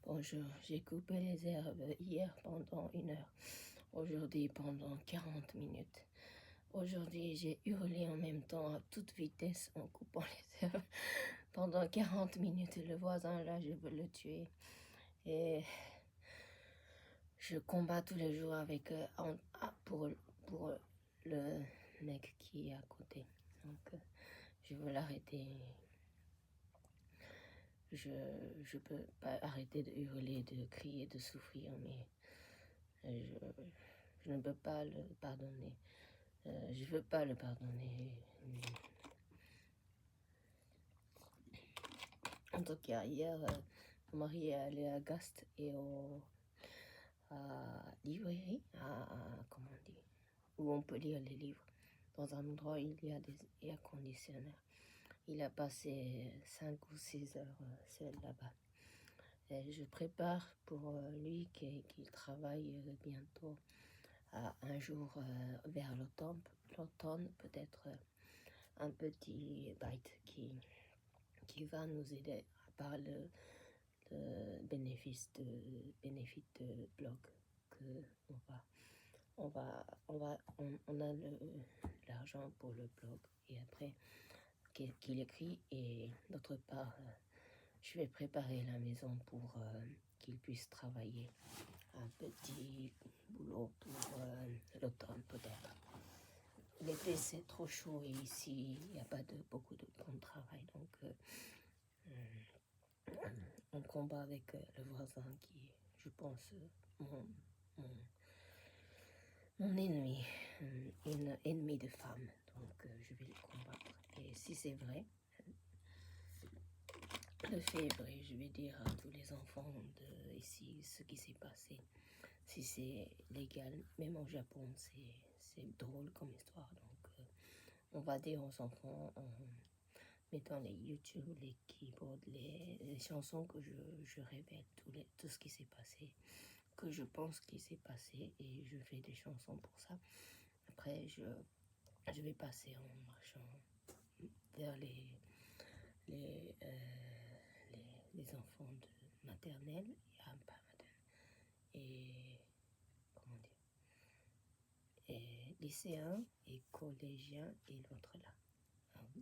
Bonjour, j'ai coupé les herbes hier pendant 1 heure, aujourd'hui pendant 40 minutes. Aujourd'hui, j'ai hurlé en même temps à toute vitesse en coupant les herbes pendant 40 minutes. Le voisin, là, je veux le tuer. Et je combats tous les jours avec pour le mec qui est à côté. Donc, je veux l'arrêter. Je peux pas arrêter de hurler, de crier, de souffrir, mais je ne peux pas le pardonner. Je veux pas le pardonner. En tout cas, hier, mon mari est allé à Gast et à librairie, comment on dit, où on peut lire les livres. Dans un endroit où il y a des air conditionneurs. Il a passé 5 ou 6 heures seul là-bas. Et je prépare pour lui qu'il travaille bientôt à un jour vers l'automne peut-être un petit bite qui va nous aider par le bénéfice de blog que on a l'argent pour le blog et après qu'il écrit et d'autre part je vais préparer la maison pour qu'il puisse travailler un petit boulot pour l'automne peut-être. L'été c'est trop chaud et ici il n'y a pas beaucoup de bon travail donc on combat avec le voisin qui est, je pense, mon, mon ennemi, une ennemie de femme. Donc je vais le combattre. Et si c'est vrai, le fait est vrai, je vais dire à tous les enfants de ici ce qui s'est passé. Si c'est légal, même au Japon, c'est drôle comme histoire. Donc on va dire aux enfants en mettant les YouTube, les keyboards, les chansons que je révèle, tout ce qui s'est passé, que je pense qu'il s'est passé et je fais des chansons pour ça. Après, je vais passer en marchant vers les, les enfants de maternelle, pas maternelle, et comment dire, et lycéens et collégiens et l'autre là,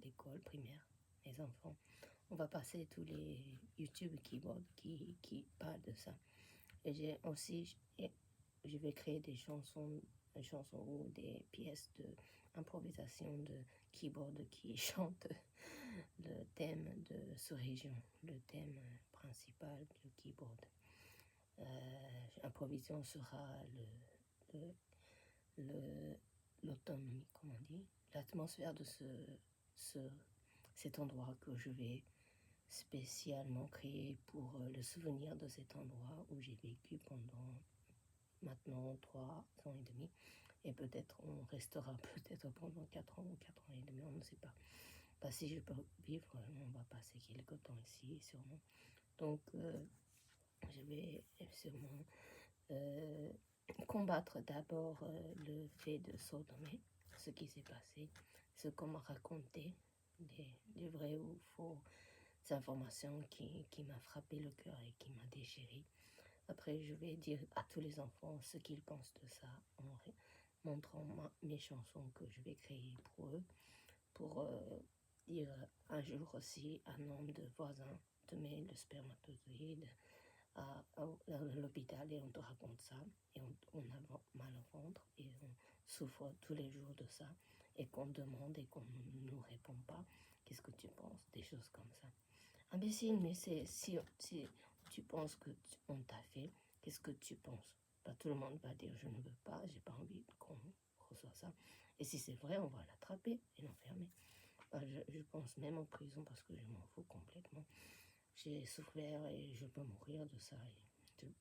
l'école primaire, les enfants. On va passer tous les YouTube keyboards qui parlent de ça. Et j'ai aussi, je vais créer des chansons ou des pièces d'improvisation de keyboard qui chantent le thème de ce région, le thème principal du keyboard. L'improvisation sera l'autonomie, comment on dit, l'atmosphère de cet endroit que je vais spécialement créé pour le souvenir de cet endroit où j'ai vécu pendant maintenant 3 ans et demi. Et peut-être on restera peut-être pendant 4 ans ou 4 ans et demi, on ne sait pas. Si je peux vivre, on va passer quelques temps ici sûrement. Donc je vais sûrement combattre d'abord le fait de Sodomé, ce qui s'est passé, ce qu'on m'a raconté, des vrais ou faux informations qui m'a frappé le cœur et qui m'a déchiré. Après, je vais dire à tous les enfants ce qu'ils pensent de ça en montrant mes chansons que je vais créer pour eux, pour dire un jour aussi un nombre de voisins te met le spermatozoïde à l'hôpital et on te raconte ça et on a mal au ventre et on souffre tous les jours de ça et qu'on demande et qu'on ne nous répond pas. Qu'est-ce que tu penses? Des choses comme ça. Imbécile, mais si tu penses que on t'a fait, qu'est-ce que tu penses? Tout le monde va dire je ne veux pas, j'ai pas envie qu'on reçoit ça. Et si c'est vrai, on va l'attraper et l'enfermer. Je pense même en prison parce que je m'en fous complètement. J'ai souffert et je peux mourir de ça.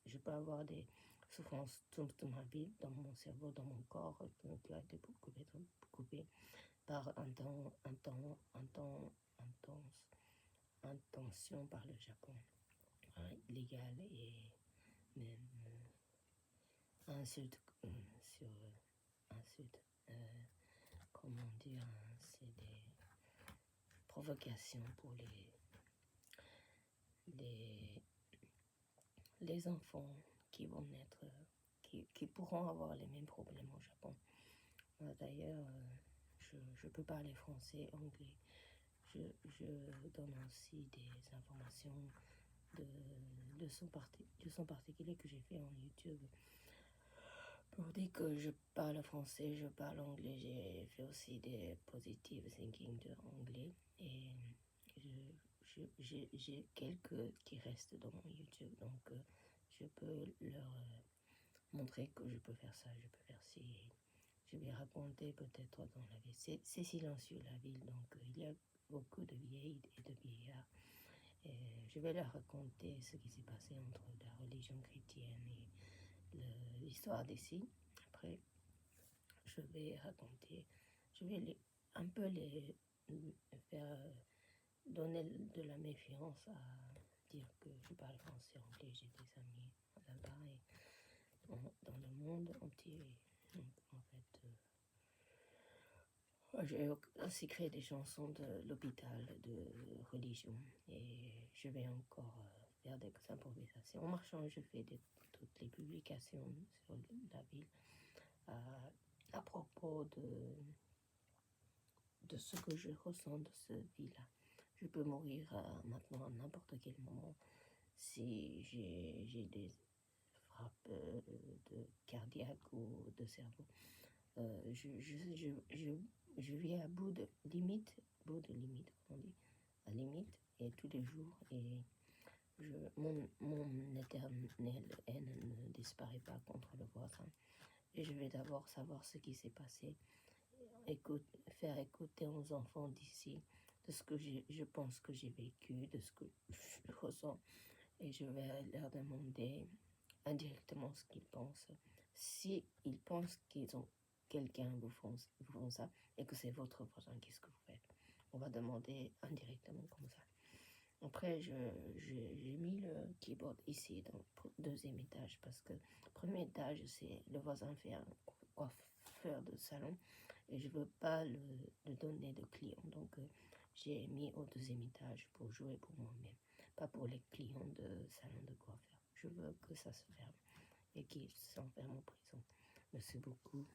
Je peux avoir des souffrances toute ma vie dans mon cerveau, dans mon corps, qui a été coupé par intention par le Japon, illégal et même insulte sur insulte. Comment dire, c'est des provocations pour les enfants qui vont naître, qui pourront avoir les mêmes problèmes au Japon. D'ailleurs, je peux parler français, anglais. Je donne aussi des informations de leçons particulières que j'ai fait en YouTube. Pour dire que je parle français, je parle anglais, j'ai fait aussi des positive thinking de anglais. Et j'ai quelques qui restent dans mon YouTube, donc je peux leur montrer que je peux faire ça, je peux faire ci. Je vais raconter peut-être dans la ville. C'est silencieux la ville, donc il y a beaucoup de vieilles et de vieillards. Et je vais leur raconter ce qui s'est passé entre la religion chrétienne et l'histoire d'ici. Après, je vais raconter, je vais un peu les faire donner de la méfiance à dire que je parle français, anglais, j'ai des amis là-bas et dans le monde entier. Donc, en fait, j'ai aussi créé des chansons de l'hôpital, de religion, et je vais encore faire des improvisations. En marchant, je fais toutes les publications sur la ville à propos de ce que je ressens de cette vie-là. Je peux mourir maintenant à n'importe quel moment si j'ai des frappes de cardiaque ou de cerveau. Je vis à bout de limite, on dit, à limite, et tous les jours, et mon éternelle haine ne disparaît pas contre le voisin. Et je vais d'abord savoir ce qui s'est passé, faire écouter aux enfants d'ici de ce que je pense que j'ai vécu, de ce que je ressens, et je vais leur demander indirectement ce qu'ils pensent. Si ils pensent qu'ils ont quelqu'un vous font ça et que c'est votre voisin, qu'est-ce que vous faites? On va demander indirectement comme ça. Après, j'ai mis le keyboard ici dans le deuxième étage parce que le premier étage, c'est le voisin fait un coiffeur de salon et je veux pas le donner de clients. Donc, j'ai mis au deuxième étage pour jouer pour moi-même, pas pour les clients de salon de coiffeur. Je veux que ça se ferme et qu'ils s'enferment en prison. Merci beaucoup.